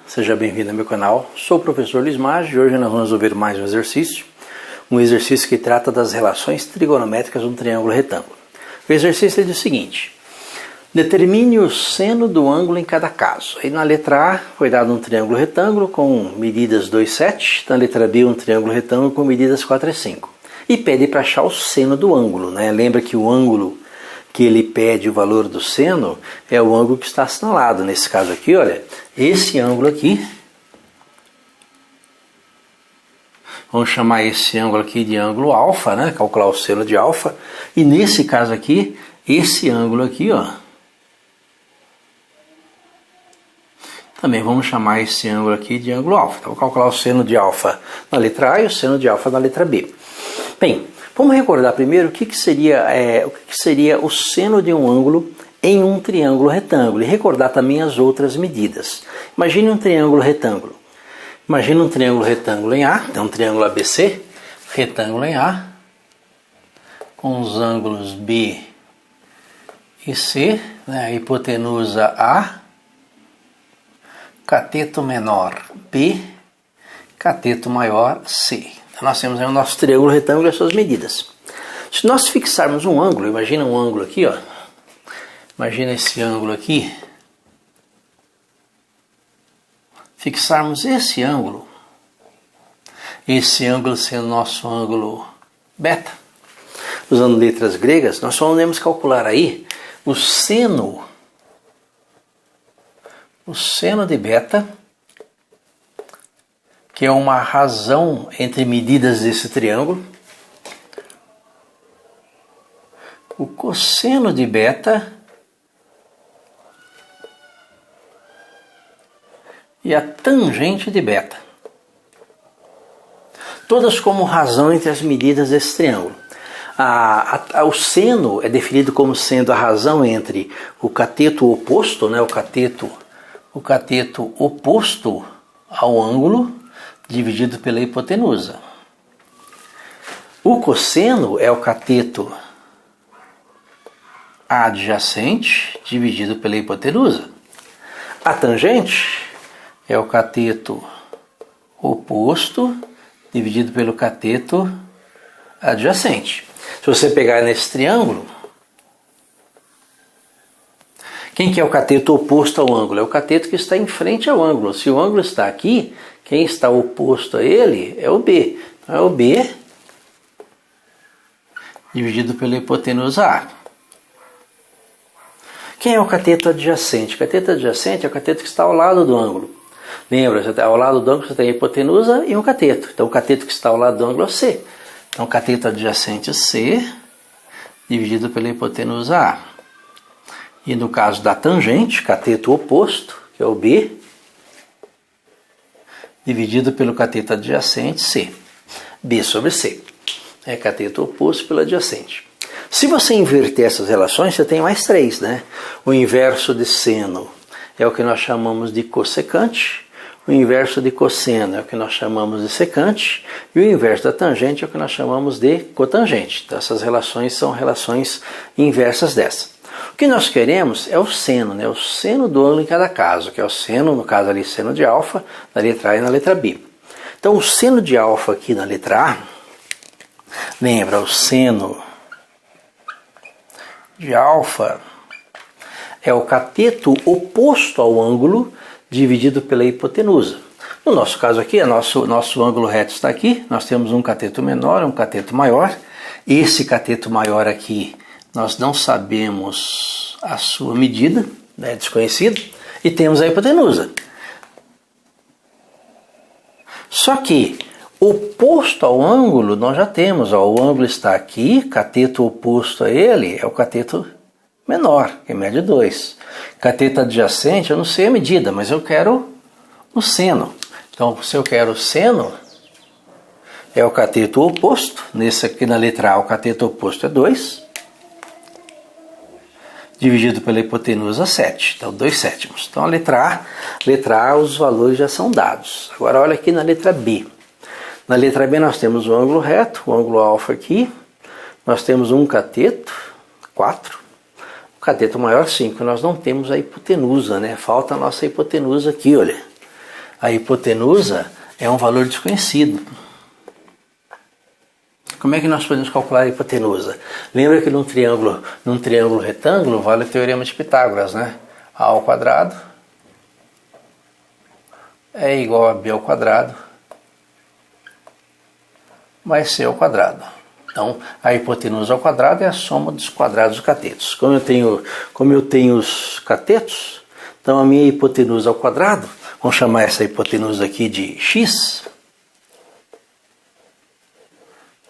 seja bem-vindo ao meu canal. Sou o professor Luiz Maggi e hoje nós vamos resolver mais um exercício que trata das relações trigonométricas de um triângulo retângulo. O exercício diz o seguinte: determine o seno do ângulo em cada caso. Aí na letra A foi dado um triângulo retângulo com medidas 2, 7, na letra B um triângulo retângulo com medidas 4 e 5. E pede para achar o seno do ângulo, né? Lembra que o ângulo que ele pede o valor do seno é o ângulo que está assinalado. Nesse caso aqui, olha, esse ângulo aqui, vamos chamar esse ângulo aqui de ângulo alfa, né? Calcular o seno de alfa. E nesse caso aqui, esse ângulo aqui, ó, também vamos chamar esse ângulo aqui de ângulo alfa. Então, vou calcular o seno de alfa na letra A e o seno de alfa na letra B. Bem, vamos recordar primeiro o que seria o seno de um ângulo em um triângulo retângulo e recordar também as outras medidas. Imagine um triângulo retângulo. Imagine um triângulo retângulo em A, então um triângulo ABC, retângulo em A, com os ângulos B e C, né, a hipotenusa A, cateto menor B, cateto maior C. Então nós temos aí o nosso triângulo retângulo e as suas medidas. Se nós fixarmos um ângulo, imagina um ângulo aqui, ó. Imagina esse ângulo aqui. Fixarmos esse ângulo sendo nosso ângulo beta, usando letras gregas, nós só podemos calcular aí o seno de beta, que é uma razão entre medidas desse triângulo, o cosseno de beta e a tangente de beta, todas como razão entre as medidas desse triângulo. O seno é definido como sendo a razão entre o cateto oposto, né, o cateto oposto ao ângulo, dividido pela hipotenusa. O cosseno é o cateto adjacente, dividido pela hipotenusa. A tangente é o cateto oposto, dividido pelo cateto adjacente. Se você pegar nesse triângulo, quem que é o cateto oposto ao ângulo? É o cateto que está em frente ao ângulo. Se o ângulo está aqui, quem está oposto a ele é o B. Então é o B dividido pela hipotenusa A. Quem é o cateto adjacente? O cateto adjacente é o cateto que está ao lado do ângulo. Lembra, ao lado do ângulo você tem a hipotenusa e um cateto. Então o cateto que está ao lado do ângulo é o C. Então o cateto adjacente é C dividido pela hipotenusa A. E no caso da tangente, cateto oposto, que é o B, dividido pelo cateto adjacente, C. B sobre C. É cateto oposto pelo adjacente. Se você inverter essas relações, você tem mais três, né? O inverso de seno é o que nós chamamos de cossecante, o inverso de cosseno é o que nós chamamos de secante, e o inverso da tangente é o que nós chamamos de cotangente. Então essas relações são relações inversas dessa. O que nós queremos é o seno, né? O seno do ângulo em cada caso, que é o seno, no caso ali, seno de alfa, na letra A e na letra B. Então o seno de alfa aqui na letra A, lembra, o seno de alfa é o cateto oposto ao ângulo dividido pela hipotenusa. No nosso caso aqui, nosso ângulo reto está aqui, nós temos um cateto menor e um cateto maior. Esse cateto maior aqui, nós não sabemos a sua medida, é desconhecido, e temos a hipotenusa. Só que oposto ao ângulo nós já temos, ó, o ângulo está aqui, cateto oposto a ele é o cateto menor, que mede 2. Cateto adjacente, eu não sei a medida, mas eu quero o seno. Então, se eu quero o seno, é o cateto oposto. Nesse aqui na letra A, o cateto oposto é 2, dividido pela hipotenusa 7. Então, 2/7. Então, a letra A, os valores já são dados. Agora, olha aqui na letra B. Na letra B, nós temos o ângulo reto, o ângulo alfa aqui. Nós temos um cateto, 4. O cateto maior 5, nós não temos a hipotenusa, né? Falta a nossa hipotenusa aqui, olha. a hipotenusa é um valor desconhecido. Como é que nós podemos calcular a hipotenusa? Lembra que num triângulo retângulo vale o teorema de Pitágoras, né? A ao quadrado é igual a b ao quadrado mais c ao quadrado. Então, a hipotenusa ao quadrado é a soma dos quadrados dos catetos. Como eu tenho os catetos, então a minha hipotenusa ao quadrado, vamos chamar essa hipotenusa aqui de x.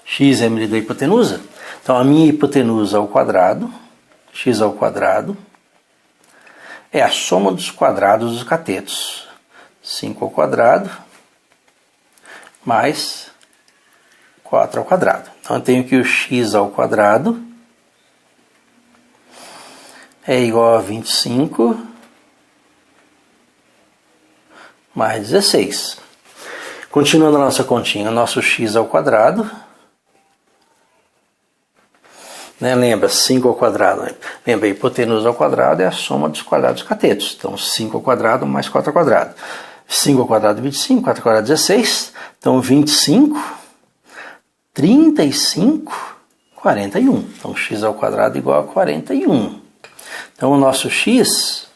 X é a medida da hipotenusa. Então, a minha hipotenusa ao quadrado, x ao quadrado, é a soma dos quadrados dos catetos. 5 ao quadrado mais 4 ao quadrado. Então, eu tenho que o x ao quadrado é igual a 25 mais 16. Continuando a nossa continha, o nosso x ao quadrado, né? Lembra, 5 ao quadrado. Né? Lembra, a hipotenusa ao quadrado é a soma dos quadrados dos catetos. Então, 5 ao quadrado mais 4 ao quadrado. 5 ao quadrado, 25, 4 ao quadrado, 16. Então, 25, 35, 41. Então, x ao quadrado é igual a 41. Então, o nosso x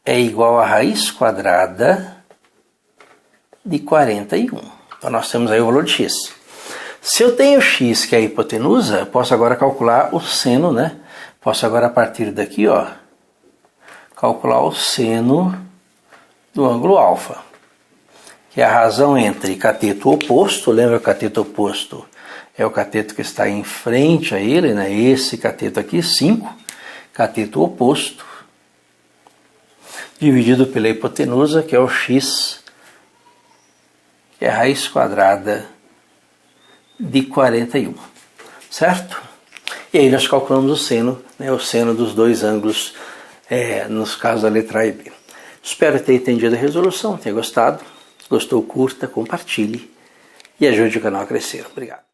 é igual a raiz quadrada de 41. Então, nós temos aí o valor de x. Se eu tenho x, que é a hipotenusa, eu posso agora calcular o seno, né? Posso agora, a partir daqui, ó, calcular o seno do ângulo alfa, que é a razão entre cateto oposto. Lembra que o cateto oposto é o cateto que está em frente a ele, né? Esse cateto aqui, 5, cateto oposto, dividido pela hipotenusa, que é o x, que é a raiz quadrada de 41, certo? E aí nós calculamos o seno, né, o seno dos dois ângulos, nos casos da letra A e B. Espero ter entendido a resolução, tenha gostado. Gostou, curta, compartilhe e ajude o canal a crescer. Obrigado.